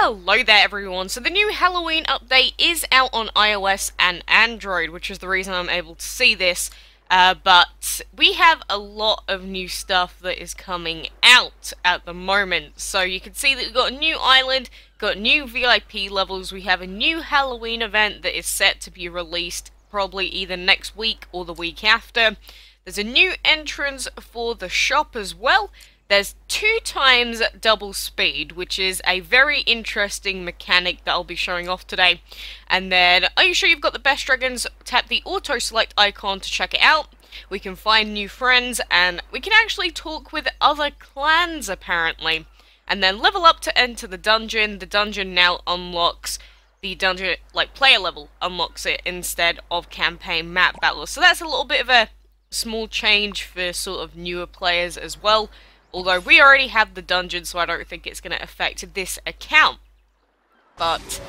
Hello there everyone, so the new Halloween update is out on iOS and Android, which is the reason I'm able to see this, but we have a lot of new stuff that is coming out at the moment. So you can see that we've got a new island, got new VIP levels, we have a new Halloween event that is set to be released probably either next week or the week after. There's a new entrance for the shop as well. There's 2 times double speed, which is a very interesting mechanic that I'll be showing off today. And then, are you sure you've got the best dragons? Tap the auto select icon to check it out. We can find new friends, and we can actually talk with other clans apparently. And then level up to enter the dungeon. The dungeon now unlocks the dungeon, like player level unlocks it instead of campaign map battles. So that's a little bit of a small change for sort of newer players as well. Although we already have the dungeon, so I don't think it's going to affect this account. But,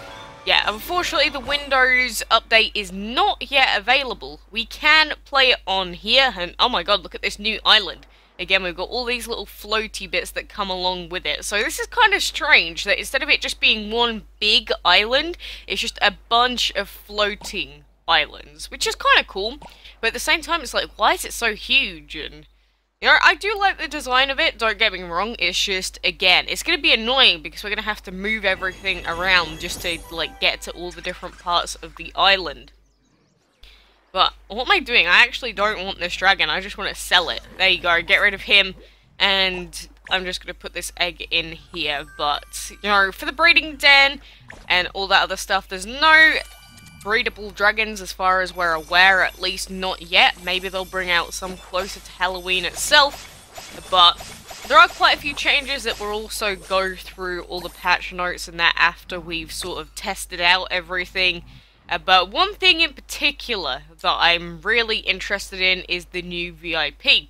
yeah, unfortunately the Windows update is not yet available. We can play it on here, and oh my god, look at this new island. Again, we've got all these little floaty bits that come along with it. So this is kind of strange, that instead of it just being one big island, it's just a bunch of floating islands. Which is kind of cool, but at the same time it's like, why is it so huge? And you know, I do like the design of it, don't get me wrong, it's just, again, it's going to be annoying because we're going to have to move everything around just to, like, get to all the different parts of the island. But, what am I doing? I actually don't want this dragon, I just want to sell it. There you go, get rid of him, and I'm just going to put this egg in here. But, you know, for the breeding den and all that other stuff, there's no breedable dragons as far as we're aware, at least not yet. Maybe they'll bring out some closer to Halloween itself, but there are quite a few changes that we'll also go through all the patch notes and that after we've sort of tested out everything. But one thing in particular that I'm really interested in is the new VIP.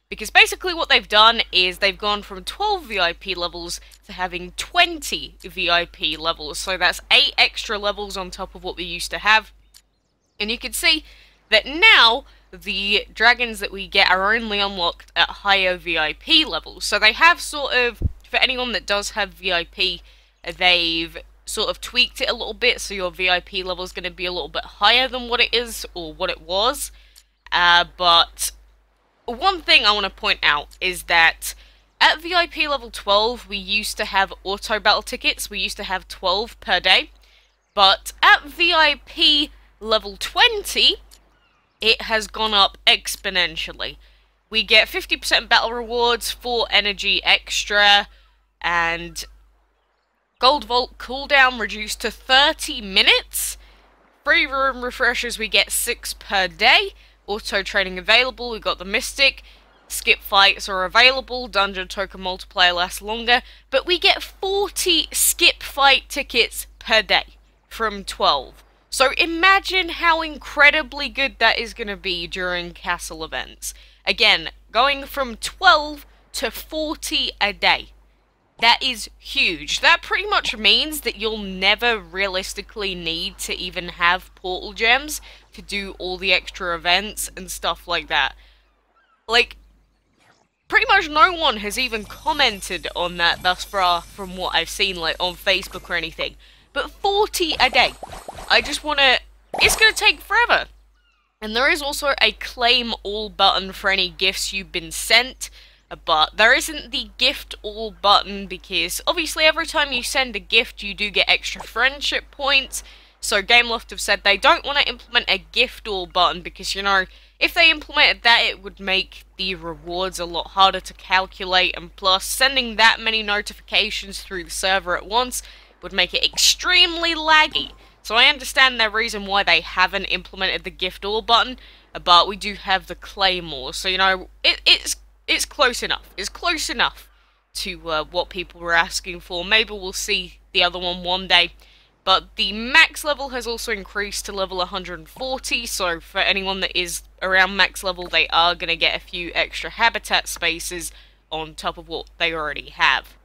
Because basically what they've done is they've gone from 12 VIP levels to having 20 VIP levels. So that's 8 extra levels on top of what we used to have. And you can see that now the dragons that we get are only unlocked at higher VIP levels. So they have sort of, for anyone that does have VIP, they've sort of tweaked it a little bit. So your VIP level is going to be a little bit higher than what it is or what it was. But one thing I want to point out is that at VIP level 12, we used to have auto battle tickets. We used to have 12 per day. But at VIP level 20, it has gone up exponentially. We get 50% battle rewards, 4 energy extra, and Gold Vault cooldown reduced to 30 minutes. Free room refreshers, we get 6 per day. Auto training available, we've got the Mystic, skip fights are available, dungeon token multiplier lasts longer, but we get 40 skip fight tickets per day from 12. So imagine how incredibly good that is going to be during castle events. Again, going from 12 to 40 a day. That is huge. That pretty much means that you'll never realistically need to even have portal gems to do all the extra events and stuff like that. Like, pretty much no one has even commented on that thus far from what I've seen, like, on Facebook or anything. But 40 a day. I just want to... It's going to take forever. And there is also a claim all button for any gifts you've been sent. But there isn't the gift all button because obviously every time you send a gift you do get extra friendship points. So Gameloft have said they don't want to implement a gift all button because, you know, if they implemented that it would make the rewards a lot harder to calculate, and plus sending that many notifications through the server at once would make it extremely laggy. So I understand their reason why they haven't implemented the gift all button, but we do have the claymore, so you know, it's close enough. It's close enough to what people were asking for. Maybe we'll see the other one day. But the max level has also increased to level 140, so for anyone that is around max level, they are going to get a few extra habitat spaces on top of what they already have.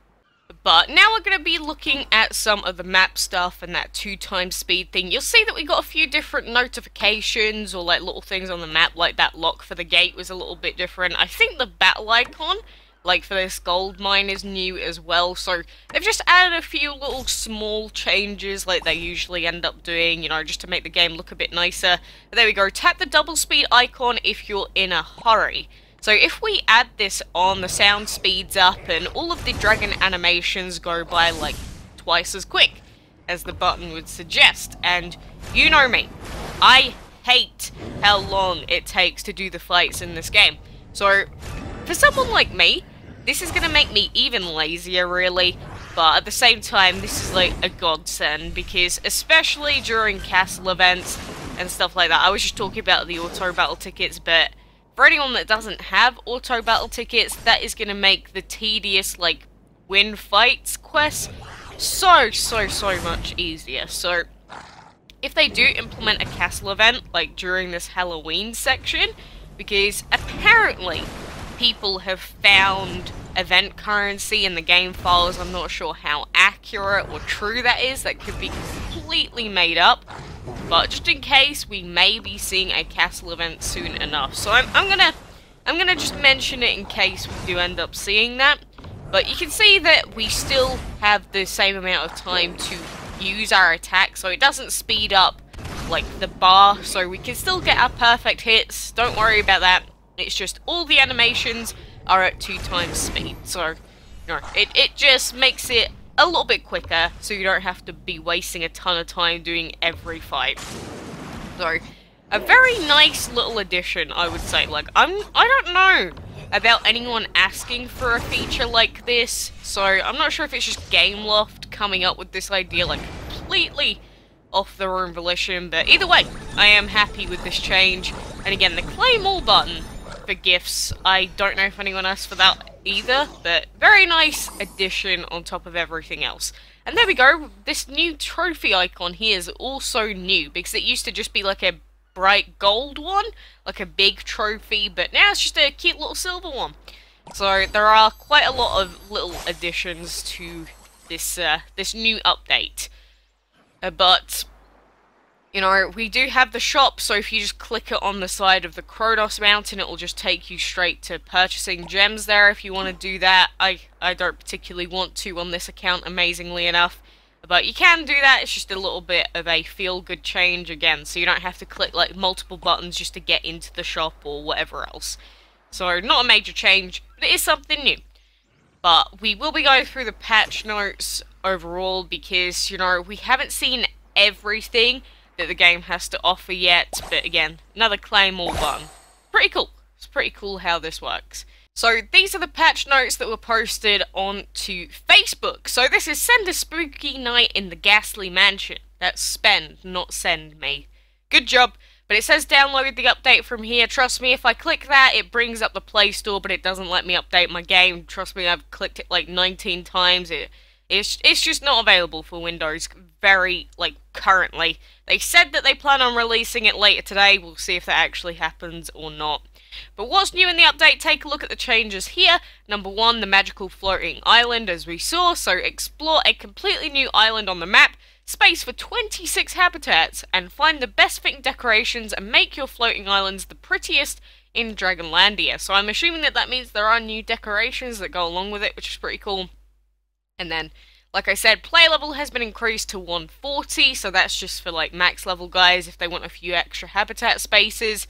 But now we're going to be looking at some of the map stuff and that 2 times speed thing. You'll see that we got a few different notifications or like little things on the map, like that lock for the gate was a little bit different. I think the battle icon like for this gold mine is new as well, so they've just added a few little small changes like they usually end up doing, you know, just to make the game look a bit nicer. But there we go, tap the double speed icon if you're in a hurry. So if we add this on, the sound speeds up and all of the dragon animations go by like twice as quick as the button would suggest. And you know me, I hate how long it takes to do the fights in this game. So for someone like me, this is going to make me even lazier, really, but at the same time, this is like a godsend, because especially during castle events and stuff like that, I was just talking about the auto battle tickets, but for anyone that doesn't have auto battle tickets, that is going to make the tedious, like, win fights quests so much easier. So if they do implement a castle event, like during this Halloween section, because apparently people have found event currency in the game files. I'm not sure how accurate or true that is. That could be completely made up. But just in case, we may be seeing a castle event soon enough. So I'm gonna just mention it in case we do end up seeing that. But you can see that we still have the same amount of time to use our attack, so it doesn't speed up like the bar, so we can still get our perfect hits. Don't worry about that. It's just all the animations are at 2 times speed, so you know, it just makes it a little bit quicker, so you don't have to be wasting a ton of time doing every fight. So a very nice little addition, I would say. Like, I don't know about anyone asking for a feature like this, so I'm not sure if it's just Gameloft coming up with this idea, like, completely off their own volition, but either way, I am happy with this change. And again, the claim all button for gifts, I don't know if anyone asked for that either, but very nice addition on top of everything else. And there we go, this new trophy icon here is also new, because it used to just be like a bright gold one, like a big trophy, but now it's just a cute little silver one. So there are quite a lot of little additions to this this new update. But you know, we do have the shop, so if you just click it on the side of the Chronos mountain, it will just take you straight to purchasing gems there if you want to do that. I don't particularly want to on this account, amazingly enough. But you can do that, it's just a little bit of a feel-good change again, so you don't have to click like multiple buttons just to get into the shop or whatever else. So not a major change, but it is something new. But we will be going through the patch notes overall because, you know, we haven't seen everything that the game has to offer yet, but again, another claim all button. Pretty cool. It's pretty cool how this works. So these are the patch notes that were posted onto Facebook. So this is send a spooky night in the Ghastly Mansion. That's spend, not send me. Good job. But it says download the update from here. Trust me, if I click that, it brings up the Play Store, but it doesn't let me update my game. Trust me, I've clicked it like 19 times. It's just not available for Windows very, like, currently. They said that they plan on releasing it later today. We'll see if that actually happens or not. But what's new in the update? Take a look at the changes here. Number 1, the magical floating island, as we saw. So explore a completely new island on the map, space for 26 habitats, and find the best fitting decorations and make your floating islands the prettiest in Dragolandia. So I'm assuming that that means there are new decorations that go along with it, which is pretty cool. And then, like I said, play level has been increased to 140, so that's just for like max level guys if they want a few extra habitat spaces.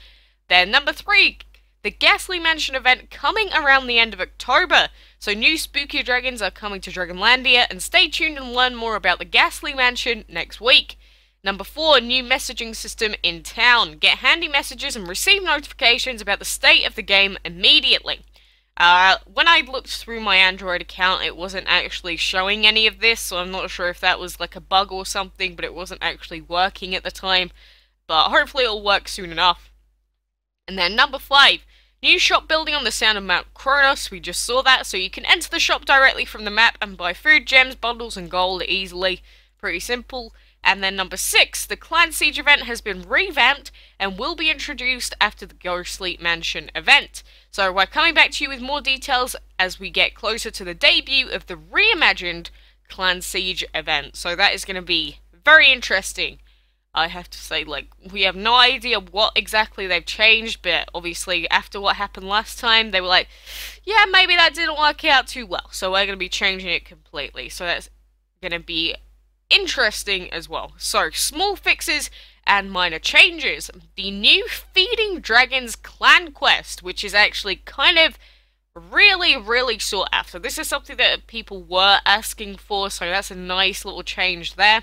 Then number 3, the Ghastly Mansion event coming around the end of October. So new spooky dragons are coming to Dragolandia, and stay tuned and learn more about the Ghastly Mansion next week. Number 4, new messaging system in town. Get handy messages and receive notifications about the state of the game immediately. When I looked through my Android account, it wasn't actually showing any of this, so I'm not sure if that was like a bug or something, but it wasn't actually working at the time. But hopefully it'll work soon enough. And then number 5, new shop building on the sound of Mount Chronos. We just saw that, so you can enter the shop directly from the map and buy food, gems, bundles, and gold easily. Pretty simple. And then number 6, the Clan Siege event has been revamped and will be introduced after the Ghastly Mansion event. So we're coming back to you with more details as we get closer to the debut of the reimagined Clan Siege event. So that is going to be very interesting. I have to say, like, we have no idea what exactly they've changed, but obviously after what happened last time, they were like, yeah, maybe that didn't work out too well, so we're going to be changing it completely. So that's going to be interesting as well. So, small fixes and minor changes. The new Feeding Dragons clan quest, which is actually kind of really sought after. This is something that people were asking for, so that's a nice little change there.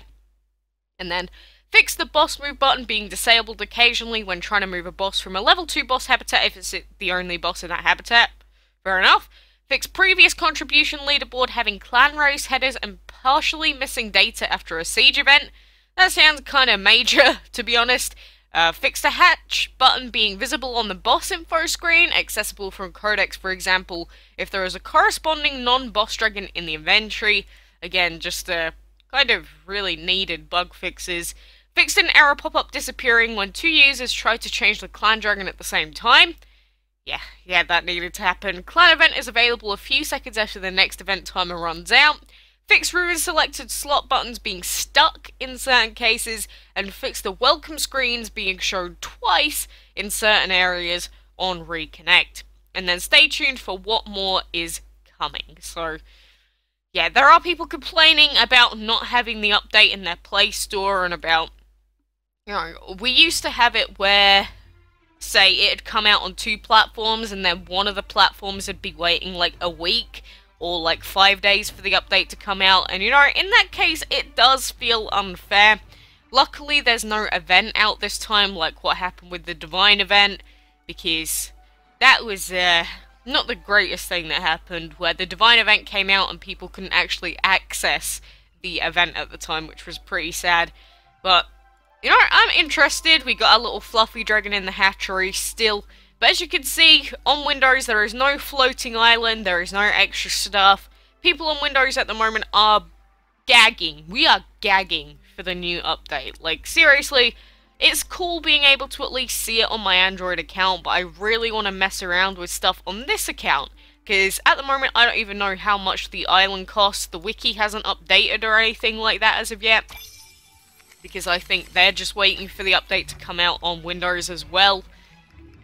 And then fix the boss move button being disabled occasionally when trying to move a boss from a level 2 boss habitat if it's the only boss in that habitat. Fair enough. Fix previous contribution leaderboard having clan race headers and partially missing data after a siege event. That sounds kind of major, to be honest. Fix the hatch button being visible on the boss info screen, accessible from Codex, for example, if there is a corresponding non-boss dragon in the inventory. Again, just kind of really needed bug fixes. Fixed an error pop-up disappearing when 2 users tried to change the clan dragon at the same time. Yeah, that needed to happen. Clan event is available a few seconds after the next event timer runs out. Fix ruin selected slot buttons being stuck in certain cases, and fix the welcome screens being shown twice in certain areas on reconnect. And then stay tuned for what more is coming. So, yeah, there are people complaining about not having the update in their Play Store and about, you know, we used to have it where, say, it had come out on 2 platforms and then one of the platforms would be waiting like a week or like 5 days for the update to come out, and you know, in that case, it does feel unfair. Luckily, there's no event out this time like what happened with the Divine event, because that was not the greatest thing that happened, where the Divine event came out and people couldn't actually access the event at the time, which was pretty sad. But, you know, I'm interested. We got a little fluffy dragon in the hatchery still. But as you can see, on Windows there is no floating island, there is no extra stuff. People on Windows at the moment are gagging. We are gagging for the new update. Like, seriously, it's cool being able to at least see it on my Android account, but I really want to mess around with stuff on this account. Because at the moment, I don't even know how much the island costs. The wiki hasn't updated or anything like that as of yet. Because I think they're just waiting for the update to come out on Windows as well.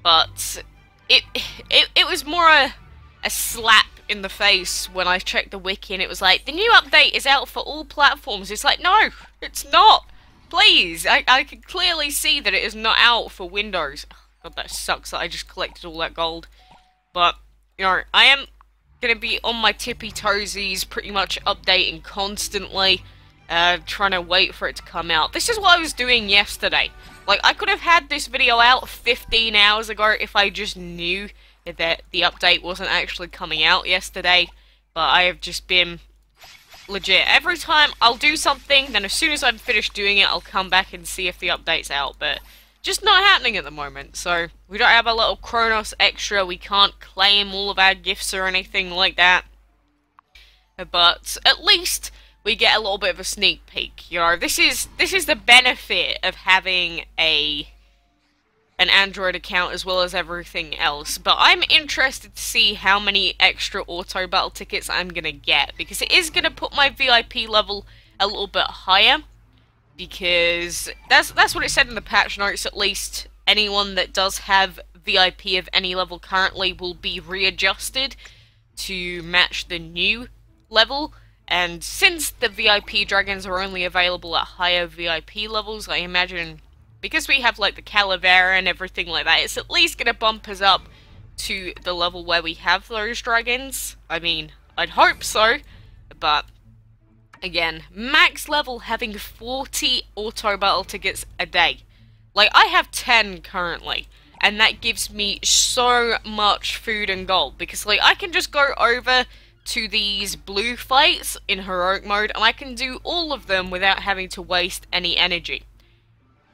But it was more a slap in the face when I checked the wiki and it was like, the new update is out for all platforms. It's like, no, it's not. Please, I can clearly see that it is not out for Windows. God, that sucks that I just collected all that gold. But, you know, I am going to be on my tippy toesies, pretty much updating constantly, trying to wait for it to come out. This is what I was doing yesterday. Like, I could have had this video out 15 hours ago if I just knew that the update wasn't actually coming out yesterday. But I have just been legit. Every time I'll do something, then as soon as I'm finished doing it, I'll come back and see if the update's out. But just not happening at the moment. So, we don't have a little Chronos extra. We can't claim all of our gifts or anything like that. But at least we get a little bit of a sneak peek. You know, this is the benefit of having an Android account as well as everything else. But I'm interested to see how many extra auto battle tickets I'm gonna get, because it is gonna put my VIP level a little bit higher. Because that's what it said in the patch notes. At least anyone that does have VIP of any level currently will be readjusted to match the new level. And since the VIP dragons are only available at higher VIP levels, I imagine, because we have like the Calavera and everything like that, it's at least going to bump us up to the level where we have those dragons. I mean, I'd hope so, but again, max level having 40 auto battle tickets a day. Like, I have 10 currently, and that gives me so much food and gold, because like, I can just go over to these blue fights in heroic mode, and I can do all of them without having to waste any energy.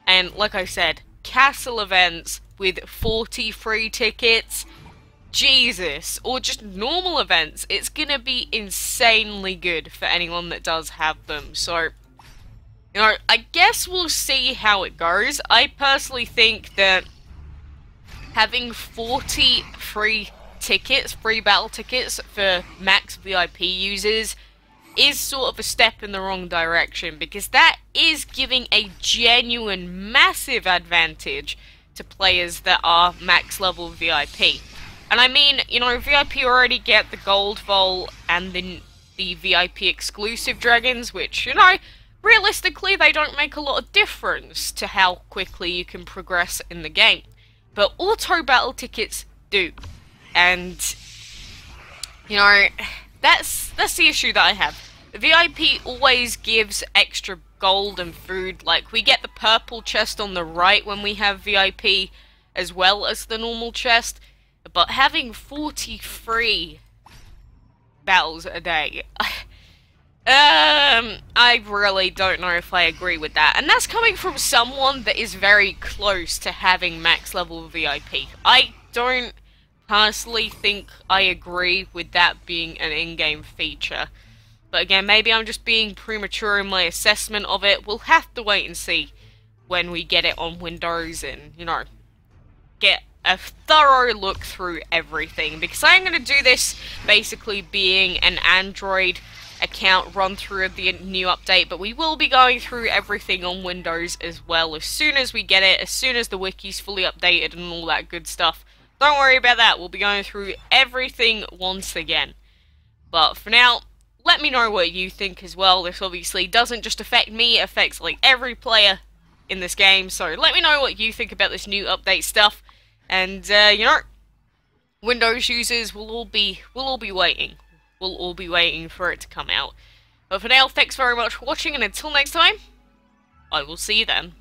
And like I said, castle events with 40 free tickets, Jesus, or just normal events, it's gonna be insanely good for anyone that does have them. So, you know, I guess we'll see how it goes. I personally think that having 40 free battle tickets for max VIP users is sort of a step in the wrong direction, because that is giving a genuine massive advantage to players that are max level VIP. And I mean, you know, VIP already get the gold vault and the VIP exclusive dragons, which, you know, realistically they don't make a lot of difference to how quickly you can progress in the game. But auto battle tickets do. And, you know, that's the issue that I have. VIP always gives extra gold and food. Like, we get the purple chest on the right when we have VIP, as well as the normal chest. But having 43 battles a day, I really don't know if I agree with that. And that's coming from someone that is very close to having max level VIP. I don't personally think I agree with that being an in-game feature. But again, maybe I'm just being premature in my assessment of it. We'll have to wait and see when we get it on Windows and, you know, get a thorough look through everything. Because I'm going to do this basically being an Android account run through of the new update, but we will be going through everything on Windows as well as soon as we get it, as soon as the wiki's fully updated and all that good stuff. Don't worry about that, we'll be going through everything once again. But for now, let me know what you think as well. This obviously doesn't just affect me, it affects like every player in this game, so let me know what you think about this new update stuff. And you know, Windows users will all be waiting. We'll all be waiting for it to come out. But for now, thanks very much for watching, and until next time, I will see you then.